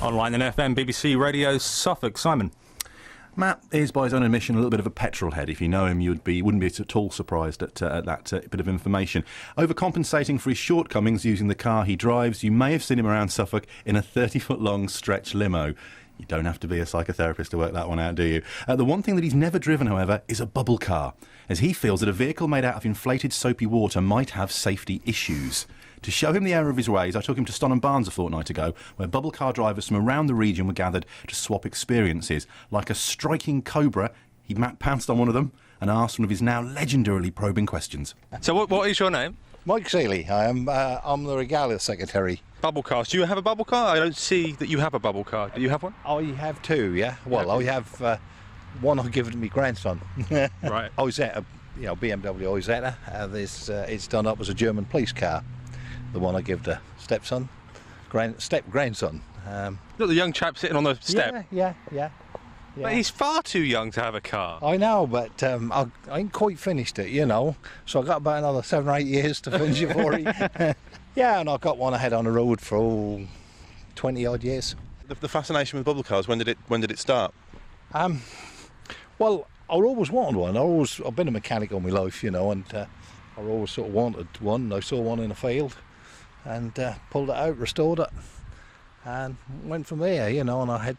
Online and FM, BBC Radio, Suffolk. Simon. Matt is, by his own admission, a little bit of a petrol head. If you know him, you wouldn't be at all surprised at that bit of information. Overcompensating for his shortcomings using the car he drives, you may have seen him around Suffolk in a 30-foot-long stretch limo. You don't have to be a psychotherapist to work that one out, do you? The one thing that he's never driven, however, is a bubble car, as he feels that a vehicle made out of inflated soapy water might have safety issues. To show him the error of his ways, I took him to Stonham Barns a fortnight ago, where bubble car drivers from around the region were gathered to swap experiences. Like a striking cobra, he pounced on one of them and asked one of his now legendarily probing questions. So what is your name? Mike Seeley. I'm the Regalia Secretary. Bubble cars. Do you have a bubble car? I don't see that you have a bubble car. Do you have one? I have two, yeah. Well, I have one I give to my grandson. Right. Isetta, BMW Isetta. It's done up as a German police car. The one I give to stepson, grandson. Look, the young chap sitting on the step. Yeah. But he's far too young to have a car. I know, but I ain't quite finished it, So I got about another 7 or 8 years to finish it for him. Yeah, and I've got one ahead on the road for 20 odd years. The fascination with bubble cars, when did it start? Well, I always wanted one. I've been a mechanic all my life, and I always sort of wanted one. I saw one in a field and pulled it out, restored it, and went from there, and I had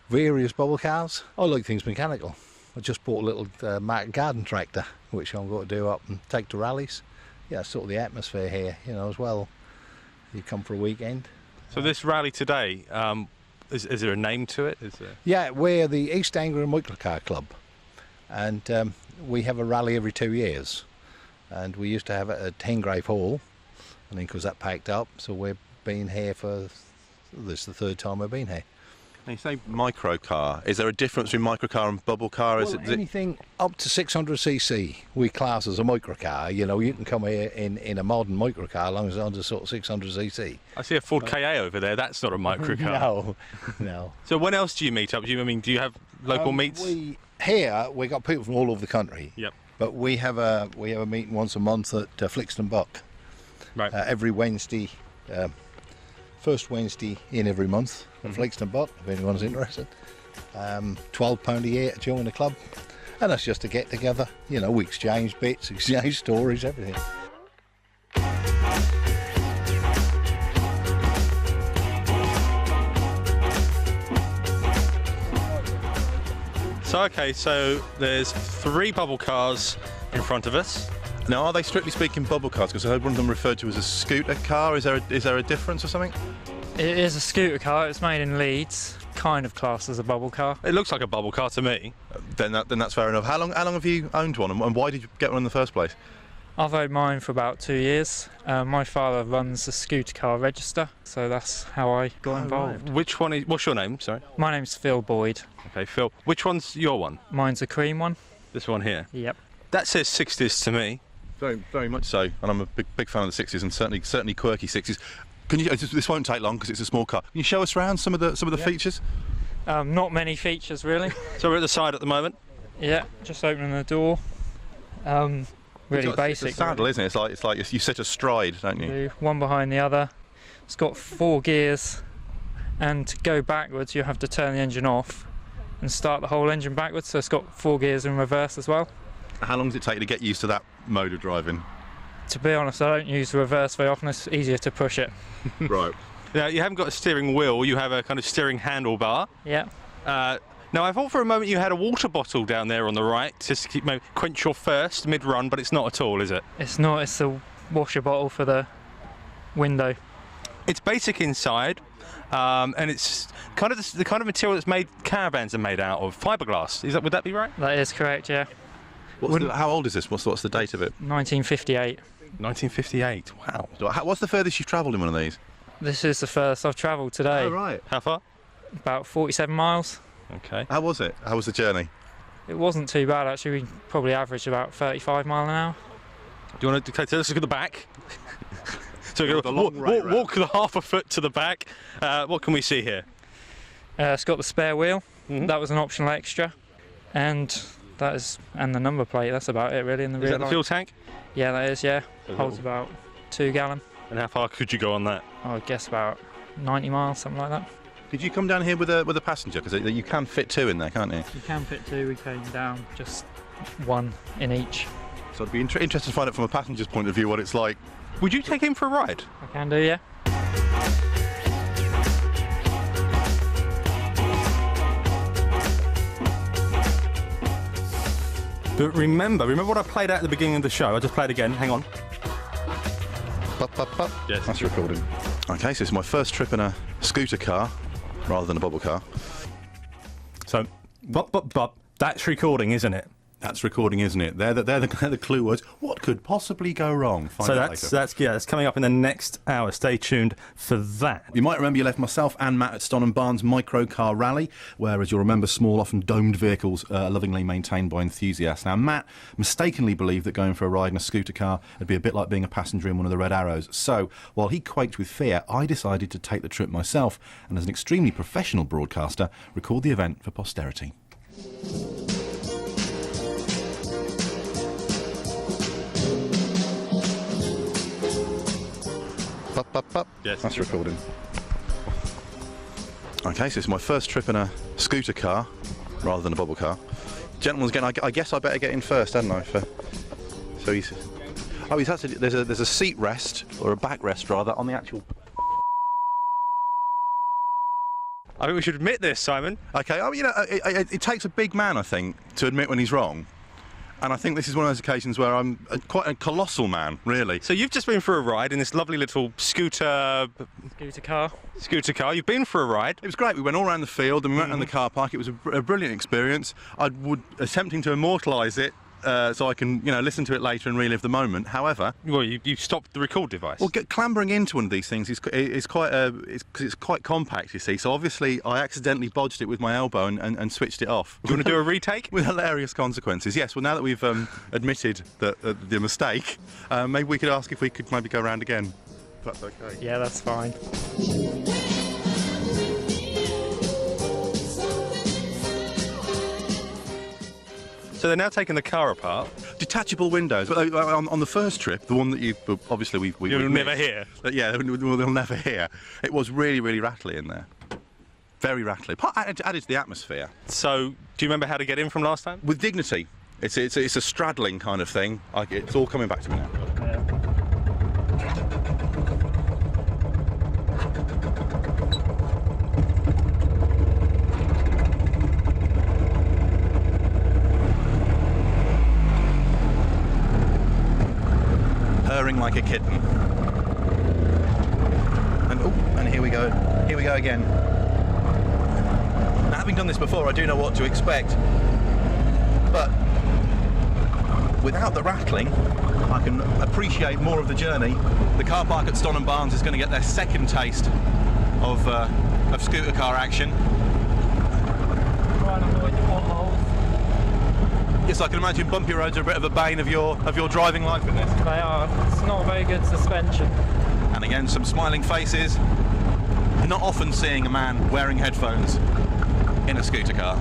various bubble cars. I like things mechanical. I just bought a little Mark garden tractor, which I'm going to do up and take to rallies. Yeah, sort of the atmosphere here, as well. You come for a weekend. So this rally today, is there a name to it? Yeah, we're the East Anglia Microcar Club, and we have a rally every 2 years. And we used to have it at Hengrave Hall, and then because that packed up, so we've been here this is the third time we've been here. When you say microcar, is there a difference between microcar and bubble car? Well, anything up to 600cc we class as a microcar. You can come here in a modern microcar as long as it's under sort of 600cc. I see a Ford KA over there. That's not a microcar. No. So when else do you meet up? Do you have local meets? We got people from all over the country. Yep. But we have a meeting once a month at Flixton Buck. Right. Every Wednesday, first Wednesday in every month at Flixton Buck, if anyone's interested. £12 a year to join the club, and that's just to get together. We exchange bits, exchange stories, everything. So there's 3 bubble cars in front of us. Now, are they strictly speaking bubble cars? Because I heard one of them referred to as a scooter car. Is there a difference or something? It is a scooter car. It's made in Leeds, kind of classed as a bubble car. It looks like a bubble car to me. Then that's fair enough. How long have you owned one, and why did you get one in the first place? I've owned mine for about 2 years. My father runs a scooter car register, so that's how I got involved. Right. What's your name? Sorry. My name's Phil Boyd. Okay, Phil. Which one's your one? Mine's a cream one. This one here. Yep. That says 60s to me. Very, very much so. And I'm a big fan of the 60s, and certainly quirky 60s. Can you? This won't take long because it's a small car. Can you show us around some of the features? Not many features really. So we're at the side at the moment. Yeah, just opening the door. Really basic. It's a saddle, isn't it? It's like you sit astride, don't you? One behind the other. It's got 4 gears, and to go backwards you have to turn the engine off and start the whole engine backwards. So it's got 4 gears in reverse as well. How long does it take to get used to that mode of driving? To be honest, I don't use the reverse very often. It's easier to push it. Right. Now, you haven't got a steering wheel, you have a kind of steering handlebar. Yeah. Now, I thought for a moment you had a water bottle down there on the right to keep quench your thirst mid-run, but it's not at all, is it? It's not. It's a washer bottle for the window. It's basic inside, and it's kind of the kind of material that's caravans are made out of, fiberglass. Would that be right? That is correct, yeah. How old is this? What's the date of it? 1958. 1958. Wow. What's the furthest you've travelled in one of these? This is the first I've travelled today. Oh, right. How far? About 47 miles. Okay. How was it? How was the journey? It wasn't too bad actually. We probably averaged about 35 mile an hour. Do you want to let's look at the back? So the long walk the half a foot to the back. What can we see here? It's got the spare wheel. Mm-hmm. That was an optional extra, and the number plate. That's about it really. In the Is rear that the light. fuel tank? Yeah, that is. Yeah, holds about 2 gallon. And how far could you go on that? I would guess about 90 miles, something like that. Did you come down here with a passenger? Because you can fit 2 in there, can't you? You can fit 2, we came down just 1 in each. So I'd be interested to find out from a passenger's point of view what it's like. Would you take him for a ride? I can do, yeah. But remember what I played at the beginning of the show. I just played again. Hang on. Yes. That's recording. Okay, so it's my first trip in a scooter car rather than a bubble car. So, that's recording, isn't it? That's recording, isn't it? They're the clue words. What could possibly go wrong? Find So out that's later. that's coming up in the next hour. Stay tuned for that. You might remember you left myself and Matt at Ston and Barnes Micro Car Rally, where, as you'll remember, small, often domed vehicles are lovingly maintained by enthusiasts. Now, Matt mistakenly believed that going for a ride in a scooter car would be a bit like being a passenger in one of the Red Arrows. So, while he quaked with fear, I decided to take the trip myself and, as an extremely professional broadcaster, record the event for posterity. Yes. That's recording. Okay, so it's my first trip in a scooter car rather than a bubble car. Gentleman's getting. I guess I better get in first, hadn't I? So he's. Oh, he's actually. There's a seat rest or a backrest rather on the actual. I think we should admit this, Simon. Okay, I mean, it takes a big man, I think, to admit when he's wrong. And I think this is one of those occasions where I'm quite a colossal man, really. So you've just been for a ride in this lovely little scooter car. You've been for a ride. It was great. We went all around the field and we went around the car park. It was a brilliant experience. I would attempting to immortalise it so I can, listen to it later and relive the moment. However, Well, you stopped the record device. well, clambering into one of these things is quite it's quite compact, you see. So obviously, I accidentally bodged it with my elbow and switched it off. Do you want to do a retake? With hilarious consequences. Yes. Well, now that we've admitted the mistake, maybe we could ask if we could maybe go around again. If that's okay. Yeah, that's fine. So they're now taking the car apart. Detachable windows. But on the first trip, the one that you obviously we You'll missed, never hear. Yeah, they'll never hear. It was really, really rattly in there. Very rattly. Added to the atmosphere. So, do you remember how to get in from last time? With dignity. It's a straddling kind of thing. It's all coming back to me now. Purring like a kitten. And here we go. Here we go again. Now, having done this before, I do know what to expect. But without the rattling, I can appreciate more of the journey. The car park at Ston and Barnes is going to get their second taste of scooter car action. Try and avoid the potholes. Yes, I can imagine bumpy roads are a bit of a bane of your driving life in this. They are. It's not very good suspension. And again, some smiling faces. Not often seeing a man wearing headphones in a scooter car.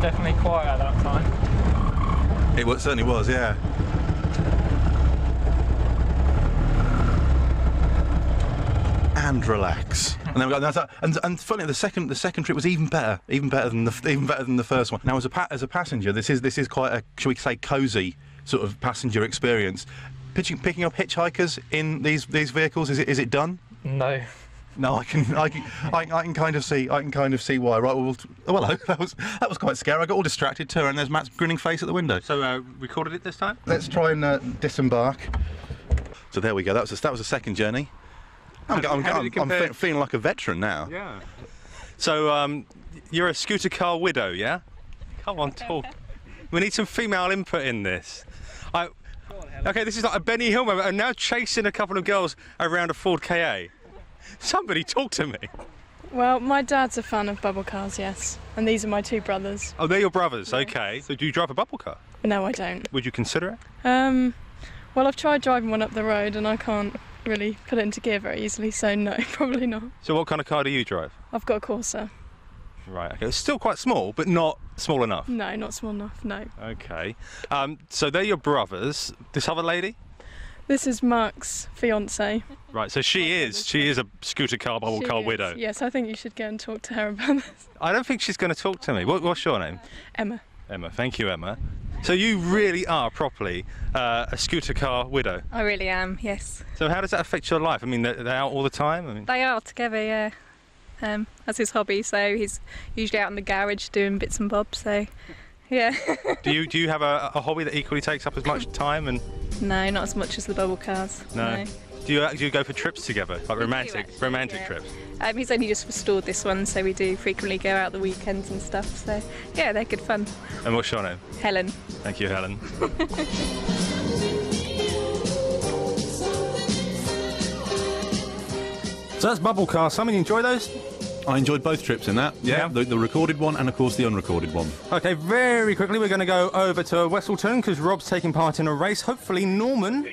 Definitely quiet at that time. It certainly was, yeah. And relax. And then we got that. And funny, the second trip was even better than the first one. Now, as a passenger, this is quite a, shall we say, cosy sort of passenger experience. Picking up hitchhikers in these vehicles, is it done? No. No, I can kind of see why. Right, well, hello. That was quite scary. I got all distracted too, and there's Matt's grinning face at the window. So, recorded it this time? Let's try and disembark. So there we go. That was a second journey. I'm feeling like a veteran now. Yeah. So, you're a scooter car widow, yeah? Come on, talk. We need some female input in this. Okay, this is like a Benny Hill moment. I'm now chasing a couple of girls around a Ford KA. Somebody talk to me. Well, my dad's a fan of bubble cars, yes. And these are my 2 brothers. Oh, they're your brothers, okay. So do you drive a bubble car? No, I don't. Would you consider it? Well, I've tried driving one up the road and I can't really put it into gear very easily, so no, probably not. So what kind of car do you drive? I've got a Corsa. Right, okay. It's still quite small, but not small enough. No, not small enough, no. Okay. So they're your brothers. This other lady? This is Mark's fiance. Right, so she is a scooter car, bubble car widow. Yes, I think you should go and talk to her about this. I don't think she's going to talk to me. What's your name? Emma. Emma, thank you, Emma. So you really are properly a scooter car widow. I really am, yes. So how does that affect your life? I mean, they're out all the time? I mean, They are together, yeah. That's his hobby, so he's usually out in the garage doing bits and bobs, so yeah. do you have a hobby that equally takes up as much time? And No, not as much as the bubble cars. No. Do you go for trips together, like We do, romantic actually, yeah. trips? He's only just restored this one, so we do frequently go out the weekends and stuff, so yeah, they're good fun. And what's your name? Helen. Thank you, Helen. So that's bubble car. Simon, you enjoy those? I enjoyed both trips in that. Yeah. The recorded one and, of course, the unrecorded one. Okay, very quickly we're going to go over to Westleton because Rob's taking part in a race. Hopefully Norman